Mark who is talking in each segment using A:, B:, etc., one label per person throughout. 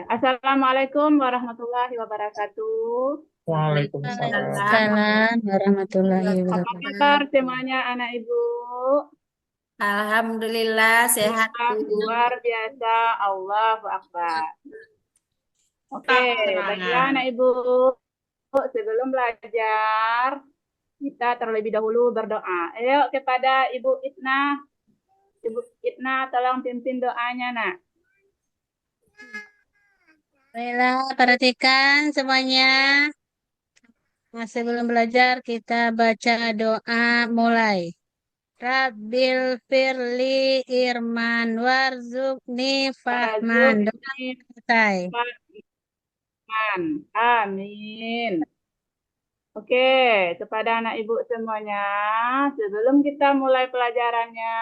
A: Assalamualaikum warahmatullahi wabarakatuh.
B: Waalaikumsalam.
C: Waalaikumsalam warahmatullahi
A: Apa
C: wabarakatuh.
A: kabar semuanya anak ibu?
B: Alhamdulillah sehat Bu.
A: Luar biasa, Allahu Akbar. Oke,
B: Tetap
A: baiklah
B: semangat.
A: anak ibu. Sebelum belajar, kita terlebih dahulu berdoa. Ayo kepada Ibu Itna. Ibu Itna, tolong pimpin doanya, nak.
C: Baiklah, perhatikan semuanya. Masih belum belajar, kita baca doa mulai. Rabbil firli irman warzuqni fahman. Doa
A: Warzuqni
C: selesai.
A: fahman. Amin. Oke, kepada anak ibu semuanya, sebelum kita mulai pelajarannya,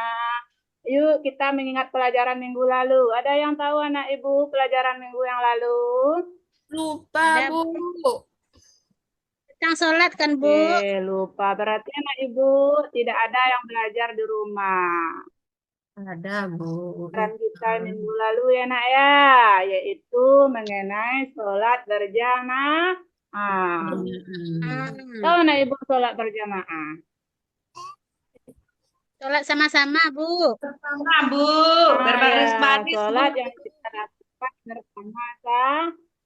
A: yuk kita mengingat pelajaran minggu lalu. Ada yang tahu anak ibu pelajaran minggu yang lalu?
B: Lupa
C: Ada
B: Bu.
C: tentang sholat kan, Bu?
A: Lupa. Berarti anak ibu tidak ada yang belajar di rumah.
B: Ada Bu.
A: Pelajaran kita minggu lalu ya nak ya, yaitu mengenai sholat berjamaah. Tahu
C: Hmm.
A: anak ibu sholat berjamaah?
C: Sholat sama-sama, Bu.
B: Sama Bu.
A: Ya,
B: Berbaris-baris Bu.
A: sholat yang kita lakukan bersama-sama.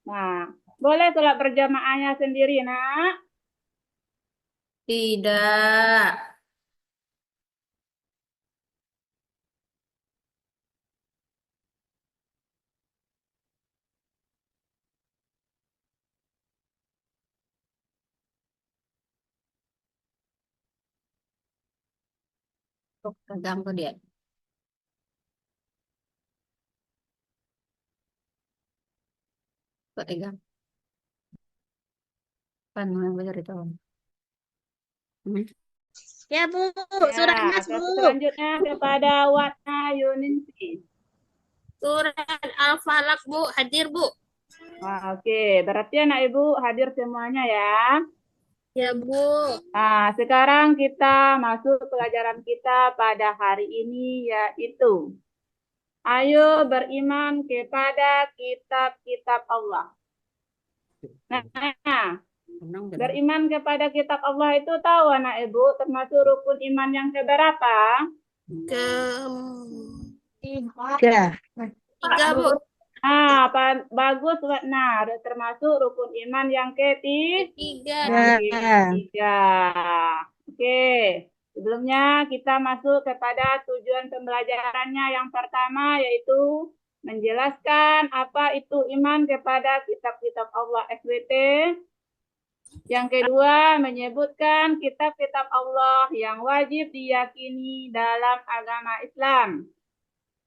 A: Nah, boleh sholat berjamaahnya sendiri, nak.
B: Tidak. Tuh, pegang tuh dia. Tuh, pegang. Kan yang benar itu. Hmm.
C: Ya, Bu.
A: Ya,
C: Surat Nas, Bu.
A: selanjutnya kepada Watna Yuningsi.
B: Surat Al-Falaq Bu, hadir Bu.
A: Wah, oke. Berarti anak ibu hadir semuanya ya.
B: Ya Bu.
A: Nah, sekarang kita masuk pelajaran kita pada hari ini yaitu ayo beriman kepada kitab-kitab Allah. Nah,
B: Tenang, tenang.
A: beriman kepada kitab Allah itu tahu anak ibu termasuk rukun iman yang keberapa?
B: Ke
C: Tiga.
B: tiga Bu.
A: Bagus. Nah, termasuk rukun iman yang
B: Ketiga.
C: Ya.
A: ketiga. Oke, sebelumnya kita masuk kepada tujuan pembelajarannya. Yang pertama yaitu menjelaskan apa itu iman kepada kitab-kitab Allah SWT. Yang kedua, menyebutkan kitab-kitab Allah yang wajib diyakini dalam agama Islam.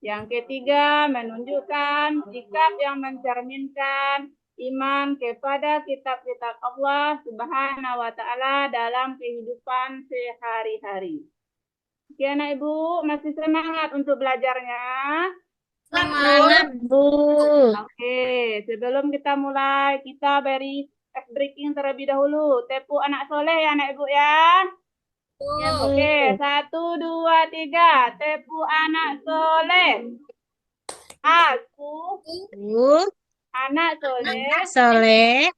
A: Yang ketiga, menunjukkan sikap yang mencerminkan iman kepada kitab-kitab Allah Subhanahu wa Ta'ala dalam kehidupan sehari-hari. Oke, anak ibu, masih semangat untuk belajarnya?
C: Semangat, Bu.
A: Oke, sebelum kita mulai, kita beri ice breaking terlebih dahulu. Tepu anak soleh ya, anak ibu ya.
C: Ya, Bu.
A: Oke, 1, 2, 3. Tepu anak soleh. Aku
C: Bu.
A: anak soleh,
C: Soleh.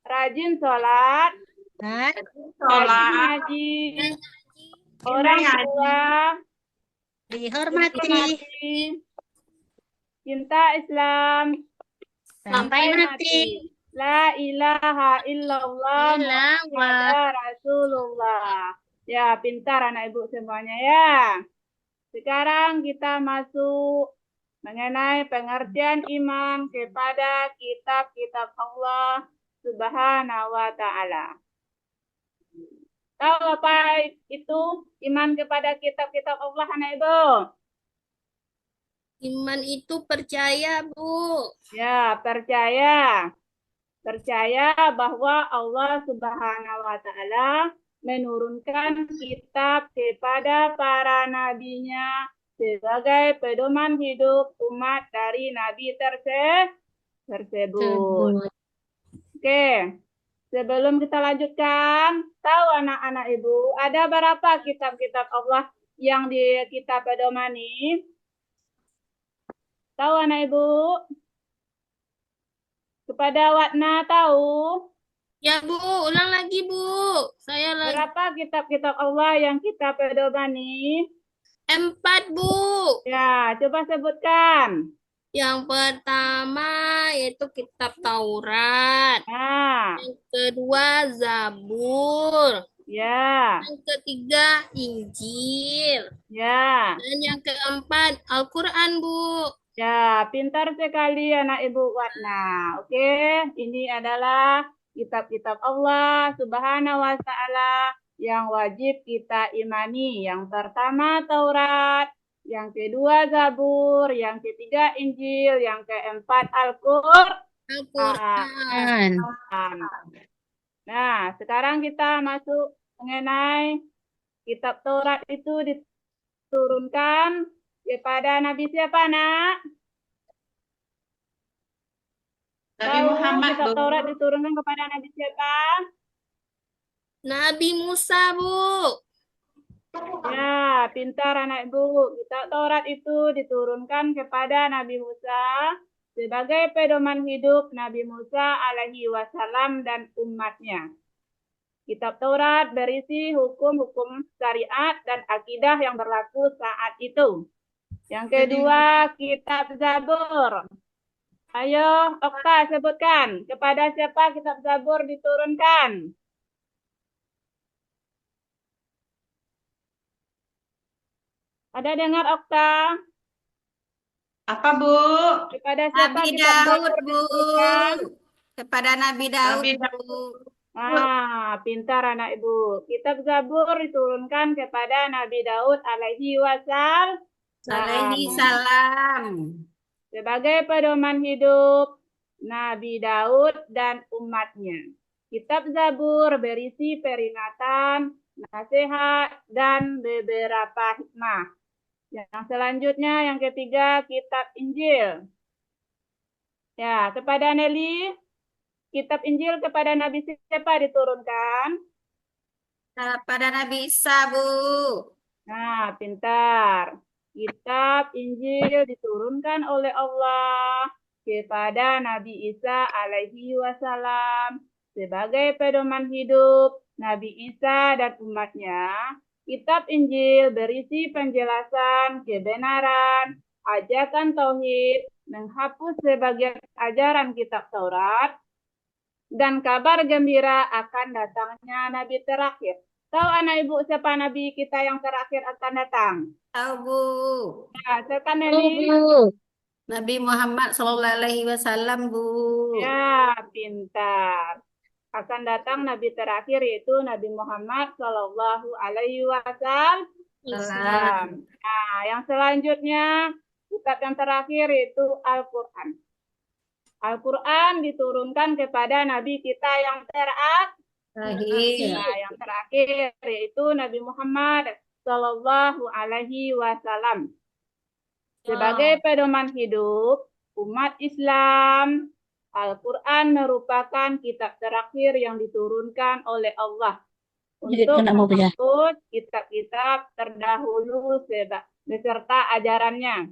A: rajin sholat,
C: Dan
A: rajin
B: Sholat.
A: ngaji, orang tua
C: dihormati
A: dihormati, cinta Islam,
C: sampai
A: sampai
C: mati.
A: mati. La ilaha illallah
C: Tilawah.
A: Muhammad Rasulullah. Ya, pintar anak ibu semuanya ya. Sekarang kita masuk mengenai pengertian iman kepada kitab-kitab Allah Subhanahu wa Ta'ala. Tahu apa itu iman kepada kitab-kitab Allah, anak ibu?
B: Iman itu percaya Bu.
A: Ya, percaya. Percaya bahwa Allah Subhanahu wa Ta'ala menurunkan kitab kepada para nabinya sebagai pedoman hidup umat dari nabi tersebut.
C: Sebut.
A: Oke, sebelum kita lanjutkan, tahu anak-anak ibu, ada berapa kitab-kitab Allah yang kita pedomani? Tahu anak ibu? Kepada Watna tahu
B: Ya, Bu. Ulang lagi, Bu. Saya lagi.
A: berapa kitab-kitab Allah yang kita pedomani?
B: 4, Bu.
A: Ya, coba sebutkan.
B: Yang pertama yaitu kitab Taurat.
A: Nah,
B: Yang kedua Zabur.
A: ya,
B: Yang ketiga Injil.
A: ya,
B: Dan yang keempat Al-Quran, Bu.
A: ya, pintar sekali anak Ibu Watna. Oke, ini adalah kitab-kitab Allah Subhanahu wa Ta'ala yang wajib kita imani. Yang pertama Taurat, yang kedua Zabur, yang ketiga Injil, yang keempat Al-Quran.
B: Al-Quran.
A: Nah, sekarang kita masuk mengenai kitab Taurat itu diturunkan kepada Nabi siapa, Nak?
D: Nabi
A: Tahu
D: Muhammad,
A: kitab
D: Bu.
A: Taurat diturunkan kepada Nabi siapa?
B: Nabi Musa, Bu.
A: Ya, pintar anak ibu. Kitab Taurat itu diturunkan kepada Nabi Musa sebagai pedoman hidup Nabi Musa alaihi wasallam dan umatnya. Kitab Taurat berisi hukum-hukum syariat dan akidah yang berlaku saat itu. Yang kedua, kitab Zabur. Ayo, Okta sebutkan kepada siapa kitab Zabur diturunkan? Ada dengar Okta?
D: Apa, Bu?
A: Kepada siapa
E: Nabi
A: kitab
E: Daud,
A: Zabur
E: Bu.
A: diturunkan?
E: Kepada Nabi Daud,
D: Nabi
E: Bu.
A: Ah, pintar anak ibu. Kitab Zabur diturunkan kepada Nabi Daud alaihi wasallam
E: Alaihi salam.
A: sebagai pedoman hidup Nabi Daud dan umatnya. Kitab Zabur berisi peringatan, nasihat, dan beberapa hikmah. Yang selanjutnya, yang ketiga, kitab Injil. Ya, kepada Nelly, kitab Injil kepada Nabi siapa diturunkan?
E: Kepada Nabi Isa, Bu.
A: Nah, pintar. Kitab Injil diturunkan oleh Allah kepada Nabi Isa alaihi wasallam sebagai pedoman hidup Nabi Isa dan umatnya. Kitab Injil berisi penjelasan kebenaran, ajakan tauhid, menghapus sebagian ajaran kitab Taurat, dan kabar gembira akan datangnya Nabi terakhir. Tahu anak ibu siapa Nabi kita yang terakhir akan datang?
E: Tahu, Bu.
A: Ya, silakan Nelly.
C: Bu.
E: Nabi Muhammad Sallallahu Alaihi Wasallam, Bu.
A: Ya, pintar. Akan datang Nabi terakhir yaitu Nabi Muhammad Sallallahu Alaihi Wasallam.
E: Salam.
A: Nah, yang selanjutnya kitab yang terakhir yaitu Al-Quran. Al-Quran diturunkan kepada Nabi kita yang
E: Terakhir.
A: Nah, yang terakhir yaitu Nabi Muhammad Sallallahu Alaihi Wasallam sebagai pedoman hidup umat Islam. Al-Quran merupakan kitab terakhir yang diturunkan oleh Allah untuk menghapus kitab-kitab terdahulu beserta ajarannya.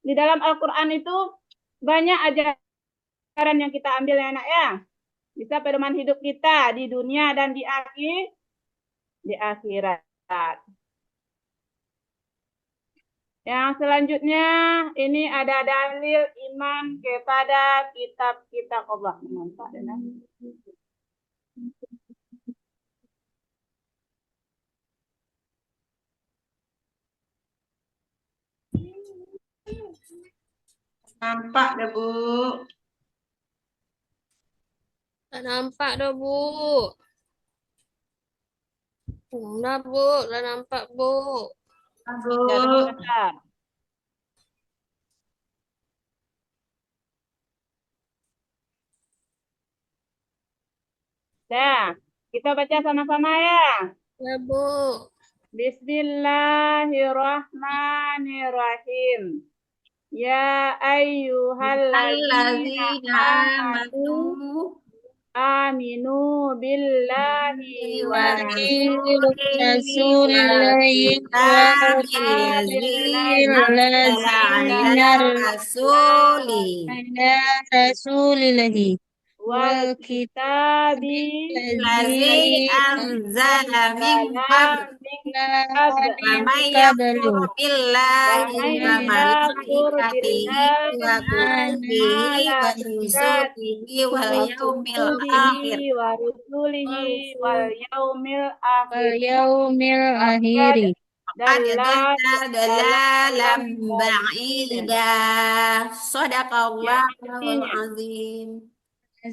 A: Di dalam Al-Quran itu banyak ajaran yang kita ambil ya anak ya. Bisa pedoman hidup kita di dunia dan di akhirat. Yang selanjutnya ini ada dalil iman kepada kitab-kitab Allah.
D: Nampak dah, Bu.
B: Tak nampak dah, Bu. Dah, Bu. Dah nampak, Bu.
D: Bu.
A: Ya, sebentar. Nah, kita baca sama-sama ya.
B: Ya, Bu.
A: Bismillahirrahmanirrahim. Ya ayyuhalladzina
E: Alladzina
A: amanu
E: amanu
A: aminu billahi wa
E: wa
C: Rasulillahi wa
E: Rasulillahi
C: ala
E: Rasulillahi
C: rasulillahi
A: wal kitabi
E: Lazi anzala min qabl
A: min
E: wa may
C: qablu
E: yakfur billahi
A: Wa
E: wa
A: may yakfur
E: malaikatihi wa kutubihi wa rusulihi wal
A: wa
E: yaumil akhir.
A: kutubihi wa rusulihi wal yaumil
C: wal
A: akhir.
C: yaumil akhiri.
E: Qad
A: Dalla
E: dalalam
A: dalam
E: ba'ida.
A: yang
E: Sadaqallahul
A: artinya,
E: azim.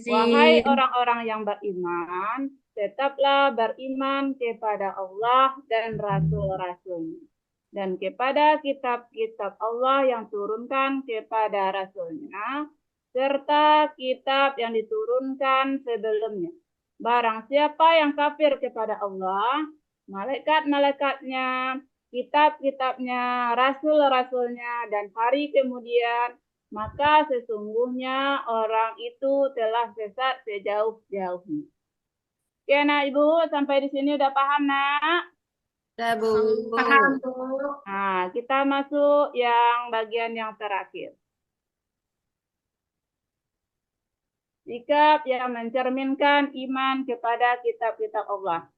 A: wahai
C: Azim.
A: orang-orang yang beriman, tetaplah beriman kepada Allah dan Rasul-Rasulnya, dan kepada kitab-kitab Allah yang turunkan kepada Rasulnya, serta kitab yang diturunkan sebelumnya. Barang siapa yang kafir kepada Allah, malaikat-malaikatnya, kitab-kitabnya, rasul-rasulnya, dan hari kemudian, maka sesungguhnya orang itu telah sesat sejauh-jauhnya. Oke, nak Ibu, sampai di sini udah paham, nak?
E: Dah, Bu.
D: Paham, Bu.
A: Nah, kita masuk yang bagian yang terakhir. Sikap yang mencerminkan iman kepada kitab-kitab Allah.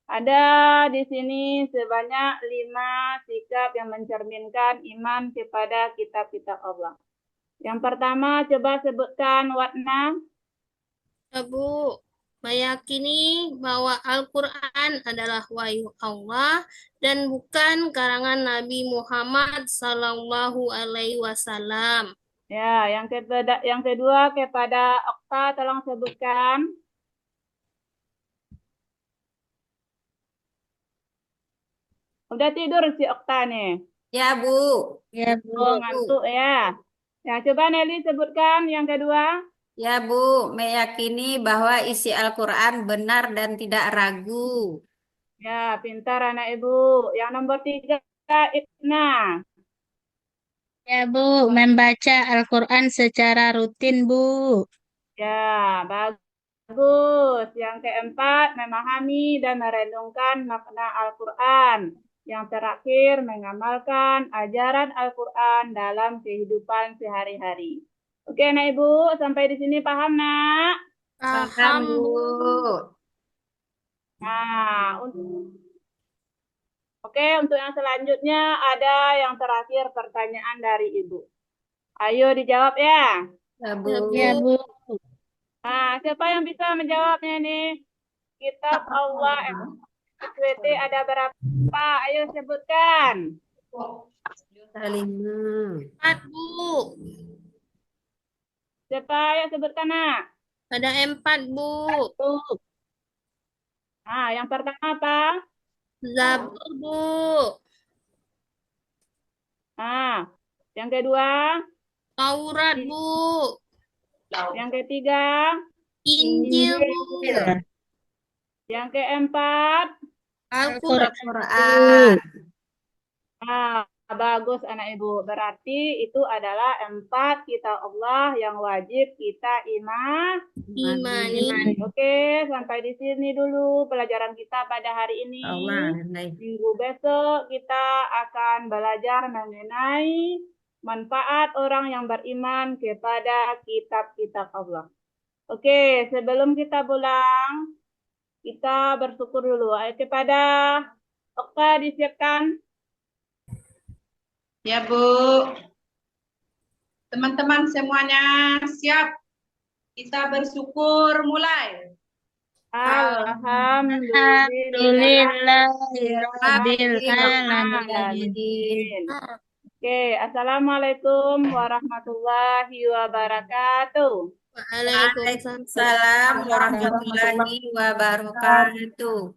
A: Ada di sini sebanyak 5 sikap yang mencerminkan iman kepada kitab-kitab Allah. Yang pertama, coba sebutkan Watna.
B: Bu, meyakini bahwa Al-Quran adalah wahyu Allah dan bukan karangan Nabi Muhammad Sallallahu Alaihi Wasallam.
A: Ya, yang kedua kepada Okta, tolong sebutkan. Udah tidur si Okta nih.
E: Ya, Bu.
C: Ya, Bu.
A: Oh, ngantuk ya. Ya, coba Nelly sebutkan yang kedua.
E: Ya, Bu, meyakini bahwa isi Al-Quran benar dan tidak ragu.
A: Ya, pintar anak Ibu. Yang nomor 3, Ibna.
C: Ya, Bu. Membaca Al-Quran secara rutin, Bu.
A: Ya, bagus. Yang keempat, memahami dan merenungkan makna Al-Quran. Yang terakhir, mengamalkan ajaran Al-Quran dalam kehidupan sehari-hari. Oke, Nak Ibu, sampai di sini paham, Nak?
E: Paham, Bu.
A: Nah, untuk yang selanjutnya ada yang terakhir pertanyaan dari Ibu. Ayo dijawab ya.
E: Ya, Bu.
C: Ya, Bu.
A: Nah, siapa yang bisa menjawabnya nih? Kitab Allah SWT ada berapa? Ayo sebutkan.
E: 5.
B: 4, Bu.
A: Siapa yang sebutkan, Nak?
B: Ada 4, Bu.
A: Nah, yang pertama apa?
B: Zabur, Bu.
A: Nah, yang kedua?
B: Taurat, Bu.
A: Yang ketiga?
B: Injil, Bu.
A: Yang keempat?
B: Al-Quran.
E: Al-Quran.
A: Nah, bagus anak Ibu. Berarti itu adalah 4 kitab Allah yang wajib kita
B: Imani.
A: Oke, sampai di sini dulu pelajaran kita pada hari ini.
E: Allah.
A: Minggu besok kita akan belajar mengenai manfaat orang yang beriman kepada kitab-kitab Allah. Oke, sebelum kita pulang, kita bersyukur dulu. Ayo kepada Okta disiapkan.
D: Ya, Bu. Teman-teman semuanya siap? Kita bersyukur mulai.
C: Alhamdulillahirrabbilalamin.
A: Oke, assalamualaikum warahmatullahi wabarakatuh.
B: Waalaikumsalam.
E: Waalaikumsalam warahmatullahi wabarakatuh.